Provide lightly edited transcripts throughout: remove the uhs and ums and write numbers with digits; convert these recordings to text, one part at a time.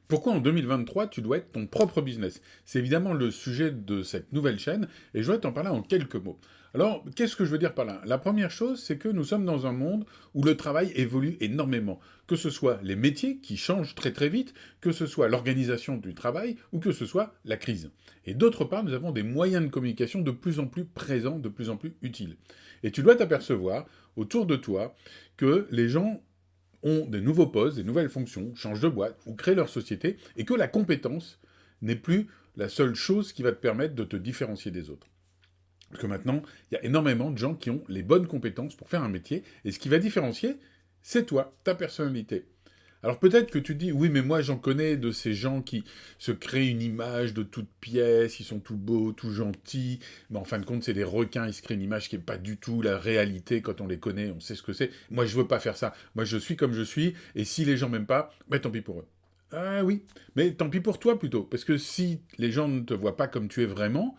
Pourquoi en 2023, tu dois être ton propre business? C'est évidemment le sujet de cette nouvelle chaîne, et je vais t'en parler en quelques mots. Alors, qu'est-ce que je veux dire par là? La première chose, c'est que nous sommes dans un monde où le travail évolue énormément. Que ce soit les métiers qui changent très très vite, que ce soit l'organisation du travail, ou que ce soit la crise. Et d'autre part, nous avons des moyens de communication de plus en plus présents, de plus en plus utiles. Et tu dois t'apercevoir, autour de toi, que les gens ont des nouveaux postes, des nouvelles fonctions, changent de boîte ou créent leur société, et que la compétence n'est plus la seule chose qui va te permettre de te différencier des autres. Parce que maintenant, il y a énormément de gens qui ont les bonnes compétences pour faire un métier, et ce qui va différencier, c'est toi, ta personnalité. Alors peut-être que tu te dis, oui, mais moi j'en connais de ces gens qui se créent une image de toute pièce, ils sont tout beaux, tout gentils, mais en fin de compte c'est des requins, ils se créent une image qui n'est pas du tout la réalité quand on les connaît, on sait ce que c'est. Moi je veux pas faire ça, moi je suis comme je suis, et si les gens m'aiment pas, ben tant pis pour eux. Ah oui, mais tant pis pour toi plutôt, parce que si les gens ne te voient pas comme tu es vraiment,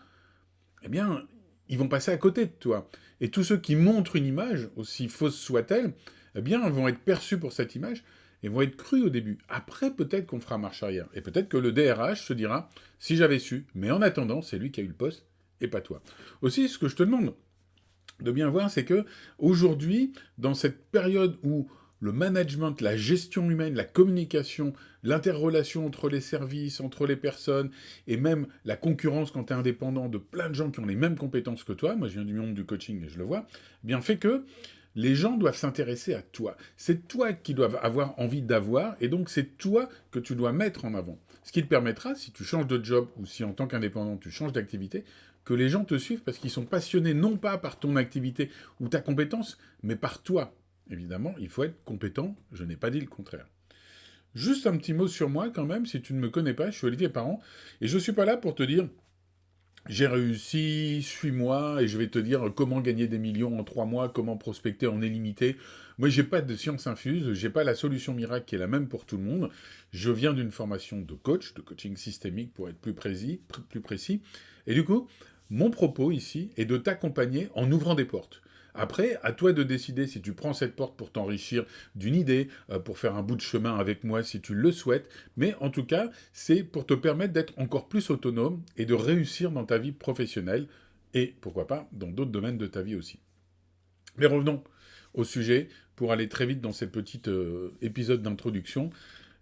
eh bien ils vont passer à côté de toi. Et tous ceux qui montrent une image, aussi fausse soit-elle, eh bien vont être perçus pour cette image, et vont être crus au début. Après, peut-être qu'on fera marche arrière. Et peut-être que le DRH se dira, si j'avais su, mais en attendant, c'est lui qui a eu le poste et pas toi. Aussi, ce que je te demande de bien voir, c'est que aujourd'hui, dans cette période où le management, la gestion humaine, la communication, l'interrelation entre les services, entre les personnes, et même la concurrence quand tu es indépendant de plein de gens qui ont les mêmes compétences que toi, moi je viens du monde du coaching et je le vois, eh bien fait que les gens doivent s'intéresser à toi. C'est toi qu'ils doivent avoir envie d'avoir, et donc c'est toi que tu dois mettre en avant. Ce qui te permettra, si tu changes de job ou si en tant qu'indépendant tu changes d'activité, que les gens te suivent parce qu'ils sont passionnés non pas par ton activité ou ta compétence, mais par toi. Évidemment, il faut être compétent, je n'ai pas dit le contraire. Juste un petit mot sur moi quand même, si tu ne me connais pas, je suis Olivier Parent, et je ne suis pas là pour te dire j'ai réussi, suis-moi, et je vais te dire comment gagner des millions en 3 mois, comment prospecter en illimité. Moi, j'ai pas de science infuse, j'ai pas la solution miracle qui est la même pour tout le monde. Je viens d'une formation de coach, de coaching systémique pour être plus précis. Et du coup, mon propos ici est de t'accompagner en ouvrant des portes. Après, à toi de décider si tu prends cette porte pour t'enrichir d'une idée, pour faire un bout de chemin avec moi si tu le souhaites, mais en tout cas, c'est pour te permettre d'être encore plus autonome et de réussir dans ta vie professionnelle et, pourquoi pas, dans d'autres domaines de ta vie aussi. Mais revenons au sujet pour aller très vite dans cette petite épisode d'introduction.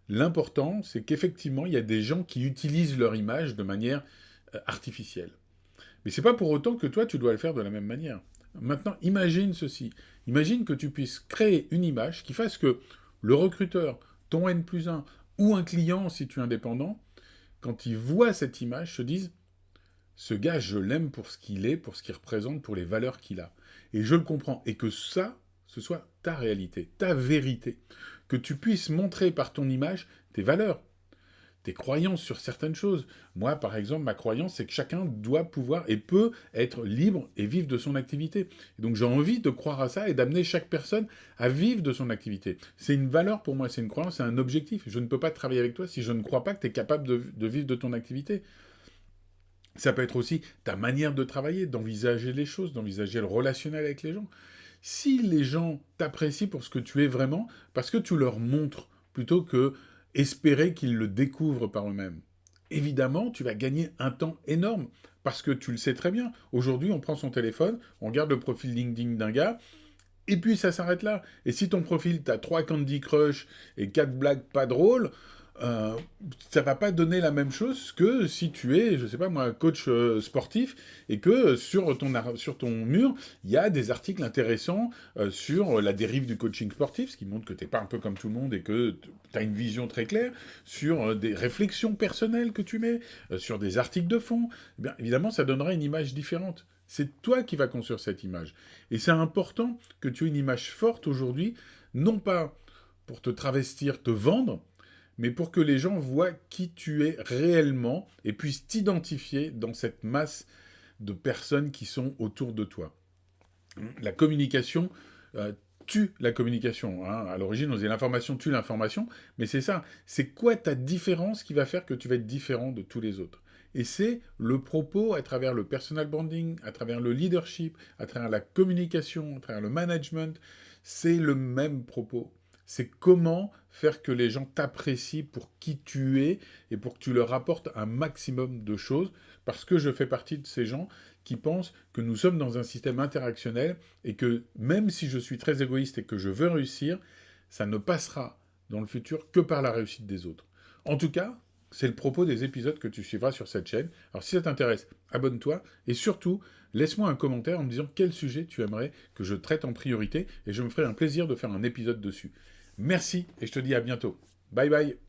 L'important, c'est qu'effectivement, il y a des gens qui utilisent leur image de manière artificielle. Mais c'est pas pour autant que toi, tu dois le faire de la même manière. Maintenant, imagine ceci. Imagine que tu puisses créer une image qui fasse que le recruteur, ton N plus 1, ou un client, si tu es indépendant, quand il voit cette image, se dise ce gars, je l'aime pour ce qu'il est, pour ce qu'il représente, pour les valeurs qu'il a. Et je le comprends. Et que ça, ce soit ta réalité, ta vérité. Que tu puisses montrer par ton image tes valeurs, tes croyances sur certaines choses. Moi, par exemple, ma croyance, c'est que chacun doit pouvoir et peut être libre et vivre de son activité. Et donc j'ai envie de croire à ça et d'amener chaque personne à vivre de son activité. C'est une valeur pour moi, c'est une croyance, c'est un objectif. Je ne peux pas travailler avec toi si je ne crois pas que tu es capable de vivre de ton activité. Ça peut être aussi ta manière de travailler, d'envisager les choses, d'envisager le relationnel avec les gens. Si les gens t'apprécient pour ce que tu es vraiment, parce que tu leur montres, plutôt que espérer qu'ils le découvrent par eux-mêmes, évidemment, tu vas gagner un temps énorme, parce que tu le sais très bien. Aujourd'hui, on prend son téléphone, on regarde le profil LinkedIn d'un gars, et puis ça s'arrête là. Et si ton profil, t'as 3 Candy Crush et 4 blagues pas drôles, euh, ça va pas donner la même chose que si tu es, je sais pas moi, coach sportif et que sur ton mur, il y a des articles intéressants sur la dérive du coaching sportif, ce qui montre que t'es pas un peu comme tout le monde et que tu as une vision très claire, sur des réflexions personnelles que tu mets, sur des articles de fond. Eh bien, évidemment, ça donnera une image différente. C'est toi qui vas construire cette image. Et c'est important que tu aies une image forte aujourd'hui, non pas pour te travestir, te vendre, mais pour que les gens voient qui tu es réellement et puissent t'identifier dans cette masse de personnes qui sont autour de toi. La communication tue la communication. Hein. À l'origine, on disait l'information tue l'information, mais c'est ça. C'est quoi ta différence qui va faire que tu vas être différent de tous les autres? Et c'est le propos à travers le personal branding, à travers le leadership, à travers la communication, à travers le management. C'est le même propos. c'est comment faire que les gens t'apprécient pour qui tu es et pour que tu leur apportes un maximum de choses, parce que je fais partie de ces gens qui pensent que nous sommes dans un système interactionnel et que même si je suis très égoïste et que je veux réussir, ça ne passera dans le futur que par la réussite des autres. En tout cas, c'est le propos des épisodes que tu suivras sur cette chaîne. Alors si ça t'intéresse, abonne-toi et surtout, laisse-moi un commentaire en me disant quel sujet tu aimerais que je traite en priorité et je me ferai un plaisir de faire un épisode dessus. Merci et je te dis à bientôt. Bye bye.